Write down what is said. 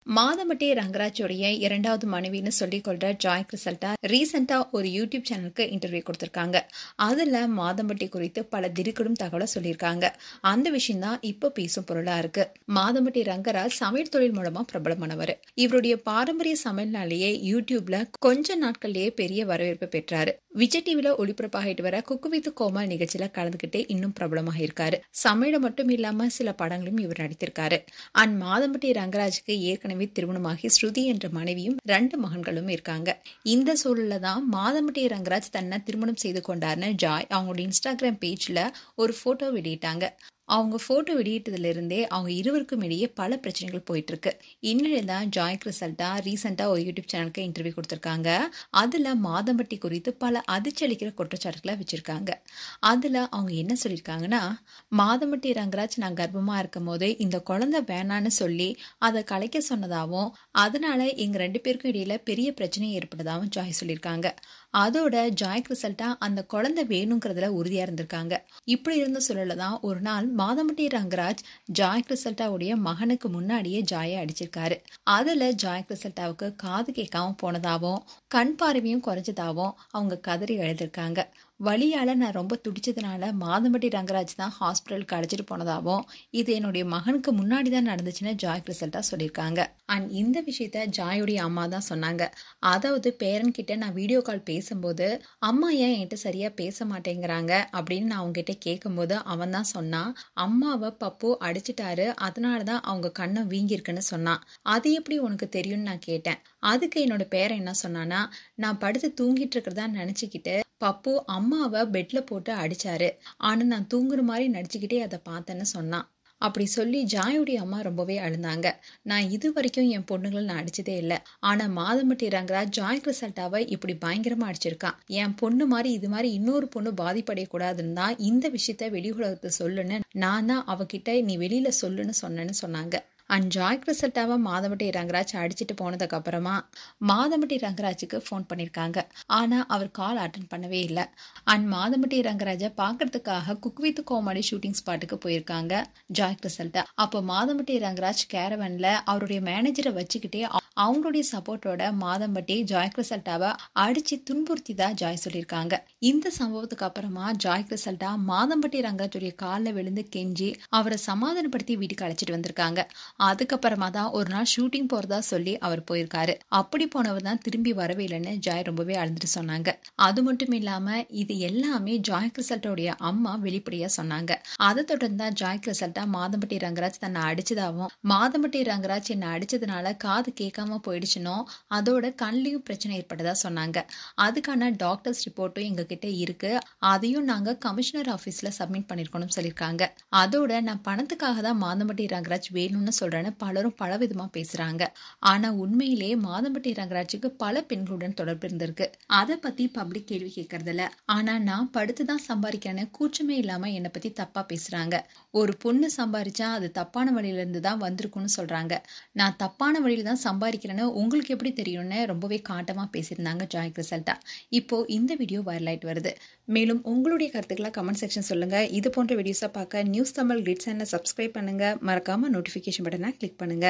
மாதம்பட்டி ரங்கராஜோடைய இரண்டாவது மனைவின்னு சொல்லிக் கொள்ற ஜாய் கிறிசல்டா ரீசெண்டா ஒரு யூடியூப் சேனலுக்கு இன்டர்வியூ கொடுத்திருக்காங்க. அதுல மாதம்பட்டி குறித்து பல திடுக்கிடும் தகவலை சொல்லியிருக்காங்க. அந்த விஷயம் தான் இப்போ பேசும் பொருளா இருக்கு. மாதம்பட்டி ரங்கராஜ் சமையல் தொழில் மூலமா பிரபலமானவர். இவருடைய பாரம்பரிய சமையல்னாலேயே யூடியூப்ல கொஞ்ச நாட்கள்லயே பெரிய வரவேற்பு பெற்றாரு. விஜய் டிவில ஒளிபரப்பாகிட்டு வர குக்கு வித் கோமாளி நிகழ்ச்சியில கலந்துகிட்டே இன்னும் பிரபலமாக இருக்காரு. சமையல மட்டும் இல்லாம சில படங்களும் இவர் நடித்திருக்காரு. அண்ட் மாதம்பட்டி ரங்கராஜுக்கு ஏற்கனவே திருமணமாகி ஸ்ருதி என்ற மனைவியும் 2 மகன்களும் இருக்காங்க. இந்த சூழல்ல தான் மாதம்பட்டி ரங்கராஜ் தன்னை திருமணம் செய்து கொண்டார்னு ஜாய் அவங்களோட இன்ஸ்டாகிராம் பேஜ்ல ஒரு போட்டோ வெளியிட்டாங்க. அவங்க போட்டோ வெளியிட்டதுல இருந்தே அவங்க இருவருக்கும் இடையே பல பிரச்சனைகள் போயிட்டு இருக்கு. இந்நிலையில தான் ஜாய் கிறிசல்டா ரீசெண்டா ஒரு யூடியூப் சேனலுக்கு இன்டர்வியூ கொடுத்திருக்காங்க. அதுல மாதம்பட்டி குறித்து பல அதிர்ச்சியளிக்கிற குற்றச்சாட்டுகளை வச்சிருக்காங்க. அதுல அவங்க என்ன சொல்லியிருக்காங்கன்னா, மாதம்பட்டி ரங்கராஜ் நான் கர்ப்பமா இருக்கும் போது இந்த குழந்தை வேணான்னு சொல்லி அதை கலைக்க சொன்னதாகவும் அதனால எங்க 2 பேருக்கும் இடையில பெரிய பிரச்சனை ஏற்பட்டதாகவும் ஜாய் சொல்லியிருக்காங்க. அதோட ஜாய் கிறிசல்டா அந்த குழந்தை வேணுங்கிறதுல உறுதியா இருந்திருக்காங்க. இப்படி இருந்த சூழல்தான் ஒரு நாள் மாதம்பட்டி ரங்கராஜ் ஜாய் கிறிசல்டாவுடைய மகனுக்கு முன்னாடியே ஜாயை அடிச்சிருக்காரு. அதுல ஜாய் கிறிசல்டாவுக்கு காது கேட்காம போனதாகவும் கண் பார்வையும் குறைஞ்சதாகவும் அவங்க கதறி எழுதிருக்காங்க. வலியால நான் ரொம்ப துடிச்சதுனால மாதம்பட்டி ரங்கராஜ் தான் ஹாஸ்பிட்டலுக்கு அழைச்சிட்டு போனதாகவும் இது என்னுடைய மகனுக்கு முன்னாடி தான் நடந்துச்சுன்னு ஜாய் கிறிசல்டா சொல்லியிருக்காங்க. அண்ட் இந்த விஷயத்த ஜாயுடைய அம்மா தான் சொன்னாங்க. அதாவது பேரன் கிட்ட நான் வீடியோ கால் பேசும்போது அம்மா ஏன் என்கிட்ட சரியா பேச மாட்டேங்கிறாங்க அப்படின்னு நான் அவங்க கிட்ட கேட்கும்போது அவன் தான் சொன்னான், அம்மாவை பப்பு அடிச்சிட்டாரு, அதனாலதான் அவங்க கண்ணை வீங்கிருக்குன்னு சொன்னான். அது எப்படி உனக்கு தெரியும்னு நான் கேட்டேன். அதுக்கு என்னோட பேரன் என்ன சொன்னானா, நான் படுத்து தூங்கிட்டு இருக்கிறதா நினைச்சுக்கிட்டு பப்பு அம்மாவை பெட்ல போட்டு அடிச்சாரு, ஆனா நான் தூங்குற மாதிரி நடிச்சுக்கிட்டே அதை பார்த்தேன்னு சொன்னான். அப்படி சொல்லி ஜாயுடைய அம்மா ரொம்பவே அழுந்தாங்க. நான் இது வரைக்கும் என் பொண்ணுங்களை நான் அடிச்சதே இல்லை, ஆனா மாதம்பட்டி ரங்கராஜ் ஜாய் கிறிசல்டாவை இப்படி பயங்கரமா அடிச்சிருக்கான். என் பொண்ணு மாதிரி இது மாதிரி இன்னொரு பொண்ணு பாதிப்படையக்கூடாதுன்னு தான் இந்த விஷயத்த வெளி உலகத்தை சொல்லுன்னு நான் தான் அவகிட்ட நீ வெளியில சொல்லுன்னு சொன்னேன்னு சொன்னாங்க. அண்ட் ஜாய் கிறிசல்டாவை மாதம்பட்டி ரங்கராஜ் அடிச்சுட்டு போனதுக்கு அப்புறமா மாதம்பட்டி ரங்கராஜுக்கு ஃபோன் பண்ணியிருக்காங்க. ஆனா அவர் கால் அட்டன் பண்ணவே இல்லை. அண்ட் மாதம்பட்டி ரங்கராஜை பார்க்கறதுக்காக குக் வித் கோமாளி ஷூட்டிங் ஸ்பாட்டுக்கு போயிருக்காங்க ஜாய் கிறிசல்டா. அப்போ மாதம்பட்டி ரங்கராஜ் கேரவன்ல அவருடைய மேனேஜரை வச்சுக்கிட்டே அவங்களுடைய சப்போர்ட்டோட மாதம்பட்டி ஜாய் கிறிசல்டாவை அடிச்சு துன்புறுத்தி தான் ஜாய் சொல்லியிருக்காங்க. இந்த சம்பவத்துக்கு அப்புறமா ஜாய் கிறிசல்டா மாதம்பட்டி ரங்கராஜுடைய காலில் விழுந்து கெஞ்சி அவரை சமாதானப்படுத்தி வீட்டுக்கு அழைச்சிட்டு வந்திருக்காங்க. அதுக்கப்புறமா தான் ஒரு நாள் ஷூட்டிங் போறதா சொல்லி அவர் போயிருக்காரு. அப்படி போனவர் தான் திரும்பி வரவே இல்லைன்னு ஜாய் ரொம்பவே அழுந்துட்டு சொன்னாங்க. அது மட்டும் இல்லாம இது எல்லாமே ஜாய் கிறிசல்டாவுடைய அம்மா வெளிப்படையா சொன்னாங்க. அதை தொடர்ந்து தான் ஜாய் கிறிசல்டா மாதம்பட்டி ரங்கராஜ் தன்னை அடிச்சதாகவும் மாதம்பட்டி ரங்கராஜ் என்னை அடிச்சதுனால காது கேட்காம போயிடுச்சுனோ அதோட கண்லயும் பிரச்சனை ஏற்பட்டதா சொன்னாங்க. அதுக்கான டாக்டர்ஸ் ரிப்போர்ட்டும் எங்க கிட்ட இருக்கு, அதையும் நாங்க கமிஷனர் ஆபீஸ்ல சப்மிட் பண்ணிருக்கணும் சொல்லியிருக்காங்க. அதோட நான் பணத்துக்காக தான் மாதம்பட்டி ரங்கராஜ் வேணும்னு சொல்றேன்னு பலரும் பலவிதமா பேசுறாங்க. ஆனா உண்மையிலே மாதம்பட்டி ரங்கராஜுக்கு பல பெண்களுடன் தொடர்பு இருந்திருக்கு. அதை பத்தி பப்ளிக் கேள்வி கேட்கறதில்ல. ஆனா நான் படுத்துதான் சம்பாதிக்கிறேன்னு கூச்சமே இல்லாம என்னை பத்தி தப்பா பேசுறாங்க. ஒரு பொண்ணு சம்பாதிச்சா அது தப்பான வழியில இருந்து தான் வந்திருக்கும்னு சொல்றாங்க. நான் தப்பான வழியில தான் சம்பாதிக்கிறேன்னு உங்களுக்கு எப்படி தெரியும்னு ரொம்பவே காட்டமா பேசியிருந்தாங்க ஜாய் கிறிசல்டா. இப்போ இந்த வீடியோ வைரல் ஆயிட்டு வருது. மேலும் உங்களுடைய கருத்துக்களை கமெண்ட் செக்ஷன் சொல்லுங்க. இது போன்ற வீடியோஸை பார்க்க நியூஸ் தமிழ் கிளிட்ஸ் சேனலை சப்ஸ்கிரைப் பண்ணுங்க. மறக்காம நோட்டிபிகேஷன் பட்டனை கிளிக் பண்ணுங்க.